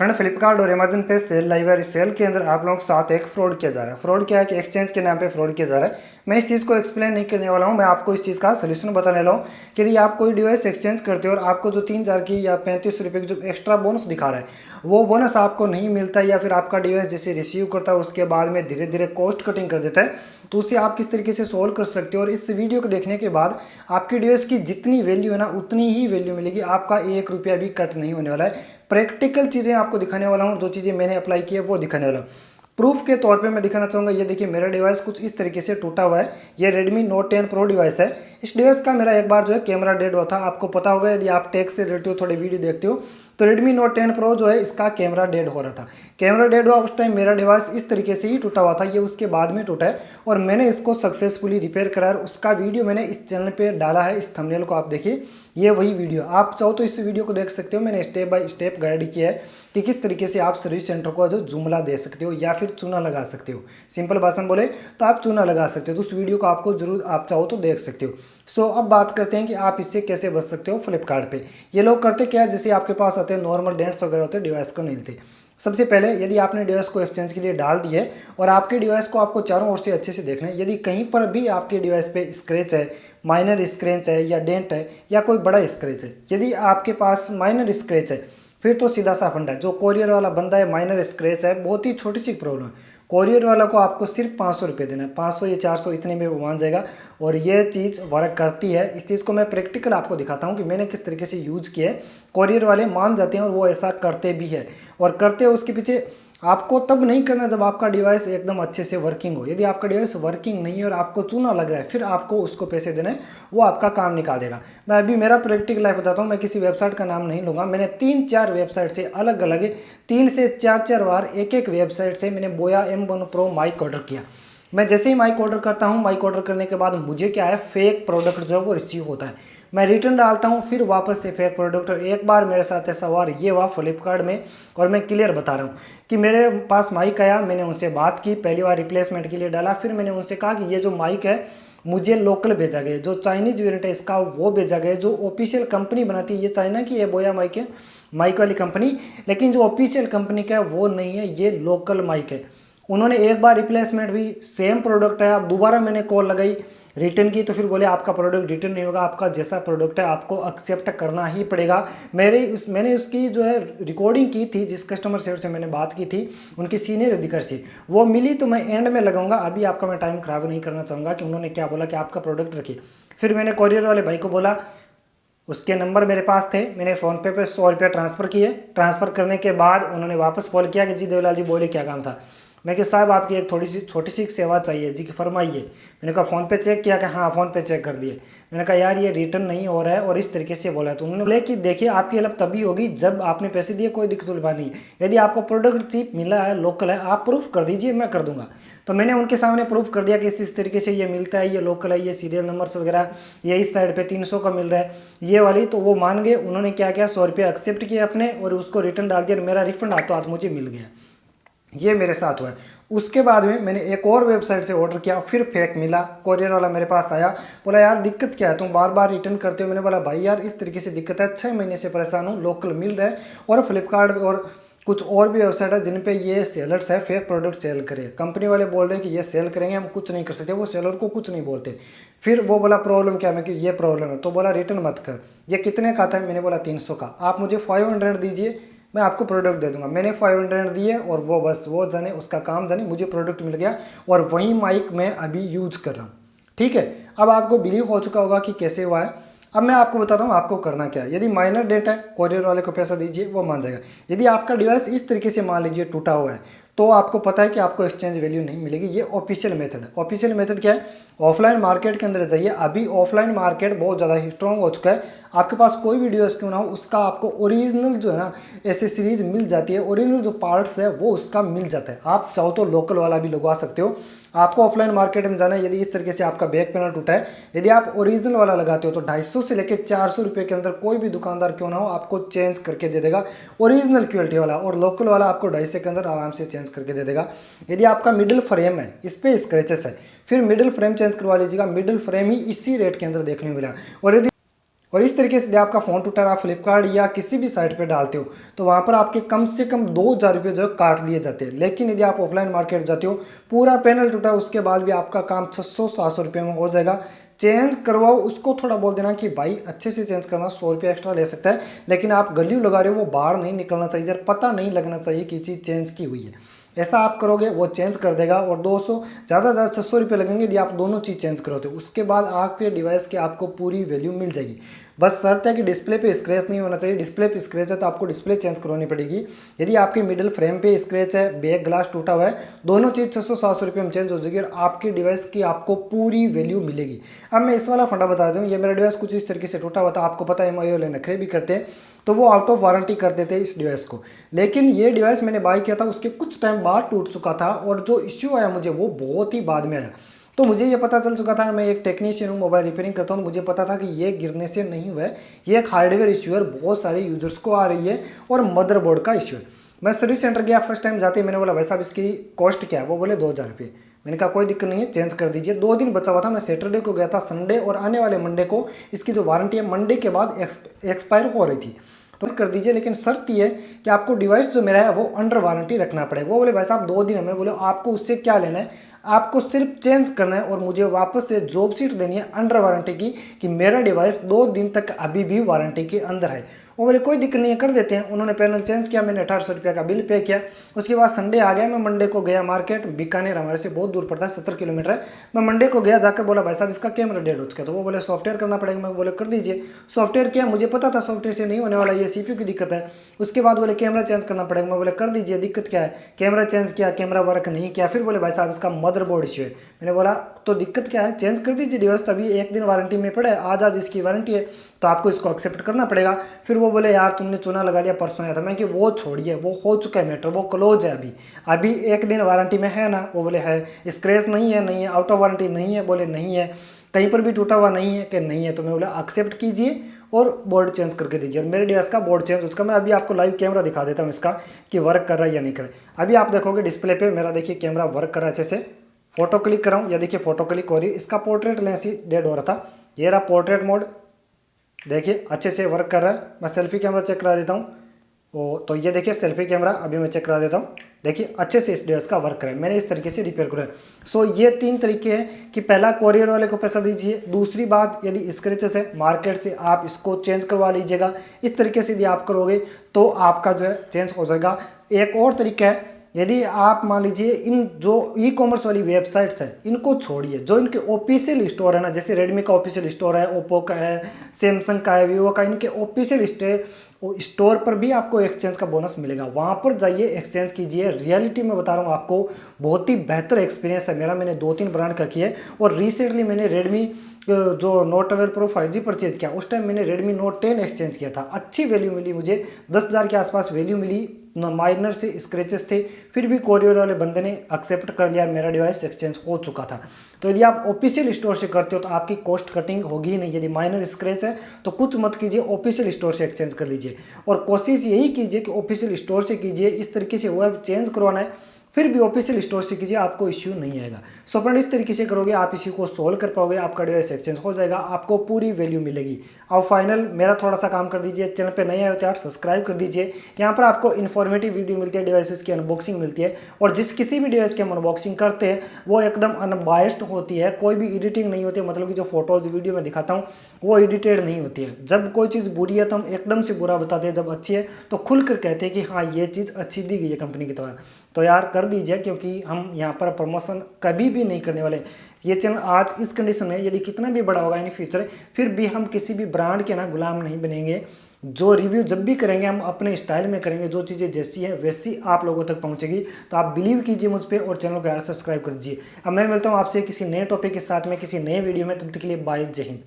Friend, Flipkart और Amazon पे cell live है। सेल के अंदर आप लोगों के साथ एक फ्रॉड किया जा रहा है। फ्रॉड क्या है कि एक्सचेंज के नाम पे फ्रॉड किया जा रहा है। मैं इस चीज़ को एक्सप्लेन नहीं करने वाला हूँ, मैं आपको इस चीज़ का सोल्यूशन बताने वाला हूँ कि यदि आप कोई डिवाइस एक्सचेंज करते हो और आपको जो 3,000 की या 35 रुपये की जो एक्स्ट्रा बोनस दिखा रहा है वो बोनस आपको नहीं मिलता, या फिर आपका डिवाइस जैसे रिसीव करता है उसके बाद में धीरे धीरे कॉस्ट कटिंग कर देता है, तो उसे आप किस तरीके से सोल्व कर सकते हो। और इस वीडियो को देखने के बाद आपकी डिवाइस की जितनी वैल्यू है ना उतनी ही वैल्यू मिलेगी, आपका 1 रुपया भी कट नहीं होने वाला है। प्रैक्टिकल चीज़ें आपको दिखाने वाला हूँ, जो चीज़ें मैंने अप्लाई की है वो दिखाने वाला हूँ। प्रूफ के तौर पे मैं दिखाना चाहूँगा। ये देखिए, मेरा डिवाइस कुछ इस तरीके से टूटा हुआ है। ये Redmi Note 10 Pro डिवाइस है। इस डिवाइस का मेरा एक बार जो है कैमरा डेड हुआ था। आपको पता होगा, यदि आप टेक से रिलेटेड थोड़े वीडियो देखते हो तो Redmi Note 10 Pro जो है इसका कैमरा डेड हो रहा था। कैमरा डेड हुआ उस टाइम मेरा डिवाइस इस तरीके से ही टूटा हुआ था। ये उसके बाद में टूटा है और मैंने इसको सक्सेसफुली रिपेयर करा है। उसका वीडियो मैंने इस चैनल पे डाला है। इस थंबनेल को आप देखिए, ये वही वीडियो। आप चाहो तो इस वीडियो को देख सकते हो। मैंने स्टेप बाय स्टेप गाइड किया है कि किस तरीके से आप सर्विस सेंटर को जो जुमला दे सकते हो या फिर चूना लगा सकते हो। सिंपल भाषा में बोले तो आप चूना लगा सकते हो। तो उस वीडियो को आपको जरूर, आप चाहो तो देख सकते हो। सो अब बात करते हैं कि आप इससे कैसे बच सकते हो फ्लिपकार्ट पे। ये लोग करते क्या है, जैसे आपके पास आते हैं नॉर्मल डेंट्स वगैरह होते हैं, डिवाइस को नहीं लेते। सबसे पहले यदि आपने डिवाइस को एक्सचेंज के लिए डाल दिए और आपके डिवाइस को आपको चारों ओर से अच्छे से देखना है। यदि कहीं पर भी आपके डिवाइस पे स्क्रैच है, माइनर स्क्रैच है या डेंट है या कोई बड़ा स्क्रैच है, यदि आपके पास माइनर स्क्रैच है फिर तो सीधा सा फंडा है। जो कोरियर वाला बंदा है, माइनर स्क्रैच है, बहुत ही छोटी सी प्रॉब्लम है, कोरियर वाला को आपको सिर्फ 500 रुपये देना है। 500 या 400 इतने में वो मान जाएगा और ये चीज़ वर्क करती है। इस चीज़ को मैं प्रैक्टिकल आपको दिखाता हूँ कि मैंने किस तरीके से यूज़ किया है। कोरियर वाले मान जाते हैं और वो ऐसा करते भी है। और करते हैं उसके पीछे आपको तब नहीं करना जब आपका डिवाइस एकदम अच्छे से वर्किंग हो। यदि आपका डिवाइस वर्किंग नहीं है और आपको चूना लग रहा है, फिर आपको उसको पैसे देने, वो आपका काम निकाल देगा। मैं अभी मेरा प्रैक्टिकल लाइफ बताता हूँ। मैं किसी वेबसाइट का नाम नहीं लूँगा। मैंने 3-4 वेबसाइट से अलग अलग 3 से 4 बार एक वेबसाइट से मैंने बोया M1 Pro माइक ऑर्डर किया। मैं जैसे ही माइक ऑर्डर करता हूँ, माइक ऑर्डर करने के बाद मुझे क्या है, फेक प्रोडक्ट जो है वो रिसीव होता है। मैं रिटर्न डालता हूँ, फिर वापस से फेक प्रोडक्ट। एक बार मेरे साथ ऐसा हुआ, ये हुआ फ्लिपकार्ट में, और मैं क्लियर बता रहा हूँ कि मेरे पास माइक आया, मैंने उनसे बात की, पहली बार रिप्लेसमेंट के लिए डाला, फिर मैंने उनसे कहा कि ये जो माइक है मुझे लोकल भेजा गया, जो चाइनीज वेरिएंट है इसका वो भेजा गया। जो ऑफिशियल कंपनी बनाती है, ये चाइना की है बोया माइक है, माइक वाली कंपनी, लेकिन जो ऑफिशियल कंपनी का है वो नहीं है, ये लोकल माइक है। उन्होंने एक बार रिप्लेसमेंट भी, सेम प्रोडक्ट है। अब दोबारा मैंने कॉल लगाई, रिटर्न की, तो फिर बोले आपका प्रोडक्ट रिटर्न नहीं होगा, आपका जैसा प्रोडक्ट है आपको एक्सेप्ट करना ही पड़ेगा। मैंने उसकी जो है रिकॉर्डिंग की थी, जिस कस्टमर सेवा से मैंने बात की थी उनकी सीनियर अधिकारी से, वो मिली तो मैं एंड में लगाऊंगा। अभी आपका मैं टाइम खराब नहीं करना चाहूँगा कि उन्होंने क्या बोला कि आपका प्रोडक्ट रखिए। फिर मैंने कोरियर वाले भाई को बोला, उसके नंबर मेरे पास थे, मैंने फ़ोनपे पे 100 रुपया ट्रांसफ़र किए। ट्रांसफ़र करने के बाद उन्होंने वापस कॉल किया कि जी देवलाल जी बोले क्या काम था। मैं कि साहब आपकी एक थोड़ी सी छोटी सी सेवा चाहिए जी, कि फरमाइए। मैंने कहा फ़ोन पे चेक किया, कि हाँ फ़ोन पे चेक कर दिए। मैंने कहा यार ये रिटर्न नहीं हो रहा है और इस तरीके से बोला है। तो उन्होंने बोले कि देखिए आपकी हेल्प तभी होगी जब आपने पैसे दिए, कोई दिक्कत वाली बात नहीं है। यदि आपको प्रोडक्ट चीप मिला है, लोकल है, आप प्रूफ कर दीजिए, मैं कर दूंगा। तो मैंने उनके सामने प्रूफ कर दिया कि इस तरीके से ये मिलता है, ये लोकल है, ये सीरियल नंबर्स वगैरह, ये इस साइड पे 300 का मिल रहा है, ये वाली। तो वो मान गए। उन्होंने क्या किया, 100 रुपये एक्सेप्ट किए अपने और उसको रिटर्न डाल दिया। मेरा रिफंड हाथों हाथ मुझे मिल गया। ये मेरे साथ हुआ है। उसके बाद में मैंने एक और वेबसाइट से ऑर्डर किया, फिर फेक मिला। कोरियर वाला मेरे पास आया, बोला यार दिक्कत क्या है, तुम बार बार रिटर्न करते हो। मैंने बोला भाई यार इस तरीके से दिक्कत है, 6 महीने से परेशान हूँ, लोकल मिल रहा है। और फ्लिपकार्ट और कुछ और भी वेबसाइट है जिन पे ये सेलर्स है फेक प्रोडक्ट सेल करे। कंपनी वाले बोल रहे हैं कि ये सेल करेंगे, हम कुछ नहीं कर सकते, वो सेलर को कुछ नहीं बोलते। फिर वो बोला प्रॉब्लम क्या, मैं कि ये प्रॉब्लम है, तो बोला रिटर्न मत कर। ये कितने का था, मैंने बोला 300 का, आप मुझे 500 दीजिए, मैं आपको प्रोडक्ट दे दूंगा। मैंने 500 दिए और वो बस वो जाने उसका काम जाने, मुझे प्रोडक्ट मिल गया और वही माइक मैं अभी यूज कर रहा हूँ। ठीक है, अब आपको बिलीव हो चुका होगा कि कैसे हुआ है। अब मैं आपको बताता हूँ आपको करना क्या है। यदि माइनर डेट है, कोरियर वाले को पैसा दीजिए, वो मान जाएगा। यदि आपका डिवाइस इस तरीके से मान लीजिए टूटा हुआ है, तो आपको पता है कि आपको एक्सचेंज वैल्यू नहीं मिलेगी। ये ऑफिशियल मेथड है। ऑफिशियल मेथड क्या है, ऑफलाइन मार्केट के अंदर जाइए। अभी ऑफलाइन मार्केट बहुत ज़्यादा स्ट्रॉन्ग हो चुका है। आपके पास कोई भी डिवाइस क्यों ना हो, उसका आपको ओरिजिनल जो है ना एसेसरीज मिल जाती है, ओरिजिनल जो पार्ट्स है वो उसका मिल जाता है। आप चाहो तो लोकल वाला भी लगवा सकते हो। आपको ऑफलाइन मार्केट में जाना है। यदि इस तरीके से आपका बैक पैनल टूटा है, यदि आप ओरिजिनल वाला लगाते हो तो 250 से लेकर 400 रुपये के अंदर कोई भी दुकानदार क्यों ना हो आपको चेंज करके दे देगा, ओरिजिनल क्वालिटी वाला। और लोकल वाला आपको 250 के अंदर आराम से चेंज करके दे देगा। यदि आपका मिडिल फ्रेम है, इस पर स्क्रैचेस है, फिर मिडिल फ्रेम चेंज करवा लीजिएगा। मिडिल फ्रेम ही इसी रेट के अंदर देखने को मिला। और यदि और इस तरीके से यदि आपका फ़ोन टूटा आप फ्लिपकार्ट या किसी भी साइट पे डालते हो तो वहाँ पर आपके कम से कम 2,000 रुपये जो है काट लिए जाते हैं। लेकिन यदि आप ऑफलाइन मार्केट जाते हो, पूरा पैनल टूटा उसके बाद भी आपका काम 600-700 रुपये में हो जाएगा। चेंज करवाओ, उसको थोड़ा बोल देना कि भाई अच्छे से चेंज करना, 100 रुपये एक्स्ट्रा ले सकता है, लेकिन आप गलियों लगा रहे हो, वो बाहर नहीं निकलना चाहिए, पता नहीं लगना चाहिए कि चीज़ चेंज की हुई है। ऐसा आप करोगे वो चेंज कर देगा और 200 ज़्यादा 600 रुपये लगेंगे यदि आप दोनों चीज़ चेंज करोगे। उसके बाद आपके डिवाइस की आपको पूरी वैल्यू मिल जाएगी। बस शर्त है कि डिस्प्ले पे स्क्रैच नहीं होना चाहिए। डिस्प्ले पे स्क्रैच है तो आपको डिस्प्ले चेंज करवानी पड़ेगी। यदि आपके मिडिल फ्रेम पे स्क्रैच है, बैक ग्लास टूटा हुआ है, दोनों चीज़ 600-700 रुपये में चेंज हो जाएगी और आपकी डिवाइस की आपको पूरी वैल्यू मिलेगी। अब मैं इस वाला फंडा बता दूँ, ये मेरा डिवाइस कुछ इस तरीके से टूटा हुआ था। आपको पता है MI वाले नखरे भी करते हैं, तो वो आउट ऑफ वारंटी कर देते हैं इस डिवाइस को। लेकिन ये डिवाइस मैंने बाय किया था, उसके कुछ टाइम बाद टूट चुका था और जो इश्यू आया मुझे वो बहुत ही बाद में आया। तो मुझे ये पता चल चुका था, मैं एक टेक्नीशियन हूँ, मोबाइल रिपेयरिंग करता हूँ, मुझे पता था कि ये गिरने से नहीं हुआ है, ये एक हार्डवेयर इश्यू है, बहुत सारे यूजर्स को आ रही है और मदरबोर्ड का इश्यू है। मैं सर्विस सेंटर गया, फर्स्ट टाइम जाते ही मैंने बोला भाई साहब इसकी कॉस्ट क्या है? वो बोले 2,000 रुपये। मैंने कहा कोई दिक्कत नहीं है, चेंज कर दीजिए। 2 दिन बचा हुआ था, मैं सैटरडे को गया था, संडे और आने वाले मंडे को इसकी जो वारंटी है मंडे के बाद एक्सपायर हो रही थी। तो कर दीजिए, लेकिन शर्त ये है कि आपको डिवाइस जो मेरा है वो अंडर वारंटी रखना पड़ेगा। वो बोले भाई साहब 2 दिन है। मैं बोले आपको उससे क्या लेना है, आपको सिर्फ चेंज करना है और मुझे वापस से जॉब शीट देनी है अंडर वारंटी की कि मेरा डिवाइस 2 दिन तक अभी भी वारंटी के अंदर है। वो बोले कोई दिक्कत नहीं है, कर देते हैं। उन्होंने पैनल चेंज किया, मैंने 1800 रुपये का बिल पे किया। उसके बाद संडे आ गया, मैं मंडे को गया मार्केट, बीकानेर हमारे से बहुत दूर पड़ता है, 70 किलोमीटर है। मैं मंडे को गया, जाकर बोला भाई साहब इसका कैमरा डेड हो चुका है। तो वो बोले सॉफ्टवेयर करना पड़ेगा। मैं बोले कर दीजिए। सॉफ्टवेयर किया, मुझे पता था सॉफ्टवेयर से नहीं होने वाला, ये CPU की दिक्कत है। उसके बाद बोले कैमरा चेंज करना पड़ेगा। मैं बोले कर दीजिए, दिक्कत क्या है? कैमरा चेंज किया, कैमरा वर्क नहीं किया। फिर बोले भाई साहब इसका मदरबोर्ड इश्यू है। मैंने बोला तो दिक्कत क्या है, चेंज कर दीजिए डिवाइस, तभी 1 दिन वारंटी में पड़ा है, आज इसकी वारंटी है तो आपको इसको एक्सेप्ट करना पड़ेगा। फिर वो बोले यार तुमने चूना लगा दिया, परसों आया था। मैं कि वो छोड़िए, वो हो चुका है मैटर, वो क्लोज है, अभी 1 दिन वारंटी में है ना? वो बोले है। स्क्रैच नहीं है? नहीं है। आउट ऑफ वारंटी नहीं है? बोले नहीं है। कहीं पर भी टूटा हुआ नहीं है? कि नहीं है। तो मैं बोला एक्सेप्ट कीजिए और बोर्ड चेंज करके दीजिए। और मेरे डिवाइस का बोर्ड चेंज, उसका मैं अभी आपको लाइव कैमरा दिखा देता हूँ इसका कि वर्क कर रहा है या नहीं कर रहा है। अभी आप देखोगे डिस्प्ले पे मेरा, देखिए कैमरा वर्क कर रहा है अच्छे से। फोटो क्लिक कराऊँ, या देखिए फोटो क्लिक हो रही है। इसका पोर्ट्रेट लेंस ही डेड हो रहा था, ये रहा पोर्ट्रेट मोड, देखिए अच्छे से वर्क कर रहा है। मैं सेल्फी कैमरा चेक करा देता हूँ। तो ये देखिए सेल्फी कैमरा अभी मैं चेक करा देता हूँ। देखिए अच्छे से इस डिवाइस का वर्क करा है, मैंने इस तरीके से रिपेयर करा है। सो ये 3 तरीके हैं कि पहला कोरियर वाले को पैसा दीजिए, दूसरी बात यदि स्क्रैचेस है मार्केट से आप इसको चेंज करवा लीजिएगा। इस तरीके से यदि आप करोगे तो आपका जो है चेंज हो जाएगा। एक और तरीका है, यदि आप मान लीजिए इन जो ई-कॉमर्स वाली वेबसाइट्स है इनको छोड़िए, जो इनके ऑफिशियल स्टोर है ना, जैसे रेडमी का ऑफिशियल स्टोर है, ओप्पो का है, सैमसंग का है, वीवो का, इनके ऑफिशियल स्टोर पर भी आपको एक्सचेंज का बोनस मिलेगा। वहाँ पर जाइए, एक्सचेंज कीजिए। रियलिटी में बता रहा हूँ आपको, बहुत ही बेहतर एक्सपीरियंस है मेरा। मैंने 2-3 ब्रांड का किया है और रिसेंटली मैंने रेडमी जो नोट 12 प्रो 5G परचेज किया, उस टाइम मैंने रेडमी नोट 10 एक्सचेंज किया था। अच्छी वैल्यू मिली मुझे, 10,000 के आसपास वैल्यू मिली, माइनर से स्क्रैचेस थे, फिर भी कोरियर वाले बंदे ने एक्सेप्ट कर लिया, मेरा डिवाइस एक्सचेंज हो चुका था। तो यदि आप ऑफिशियल स्टोर से करते हो तो आपकी कॉस्ट कटिंग होगी ही नहीं। यदि माइनर स्क्रैच है तो कुछ मत कीजिए, ऑफिशियल स्टोर से एक्सचेंज कर लीजिए। और कोशिश यही कीजिए कि ऑफिशियल स्टोर से कीजिए। इस तरीके से वेब चेंज करवाना है फिर भी ऑफिशियल स्टोर से कीजिए, आपको इश्यू नहीं आएगा। सो फ्रेंड इस तरीके से करोगे आप इश्यू को सोल्व कर पाओगे, आपका डिवाइस एक्सचेंज हो जाएगा, आपको पूरी वैल्यू मिलेगी। अब फाइनल मेरा थोड़ा सा काम कर दीजिए, चैनल पे नए आए हो तो यार सब्सक्राइब कर दीजिए। यहाँ पर आपको इन्फॉर्मेटिव वीडियो मिलती है, डिवाइसेस की अनबॉक्सिंग मिलती है और जिस किसी भी डिवाइस की हम अनबॉक्सिंग करते हैं वो एकदम अनबायस्ड होती है, कोई भी एडिटिंग नहीं होती है। मतलब कि जो फोटोज वीडियो में दिखाता हूँ वो एडिटेड नहीं होती है। जब कोई चीज़ बुरी है तो हम एकदम से बुरा बताते हैं, जब अच्छी है तो खुल कर कहते हैं कि हाँ ये चीज़ अच्छी दी गई है कंपनी की तरह। तो यार कर दीजिए, क्योंकि हम यहाँ पर प्रमोशन कभी भी नहीं करने वाले। ये चैनल आज इस कंडीशन में यदि कितना भी बड़ा होगा इन फ्यूचर, फिर भी हम किसी भी ब्रांड के ना गुलाम नहीं बनेंगे। जो रिव्यू जब भी करेंगे हम अपने स्टाइल में करेंगे, जो चीज़ें जैसी हैं वैसी आप लोगों तक पहुंचेगी। तो आप बिलीव कीजिए मुझ पर और चैनल को यार सब्सक्राइब कर दीजिए। अब मैं मिलता हूँ आपसे किसी नए टॉपिक के साथ में किसी नए वीडियो में, तब तक के लिए बाय, जय हिंद।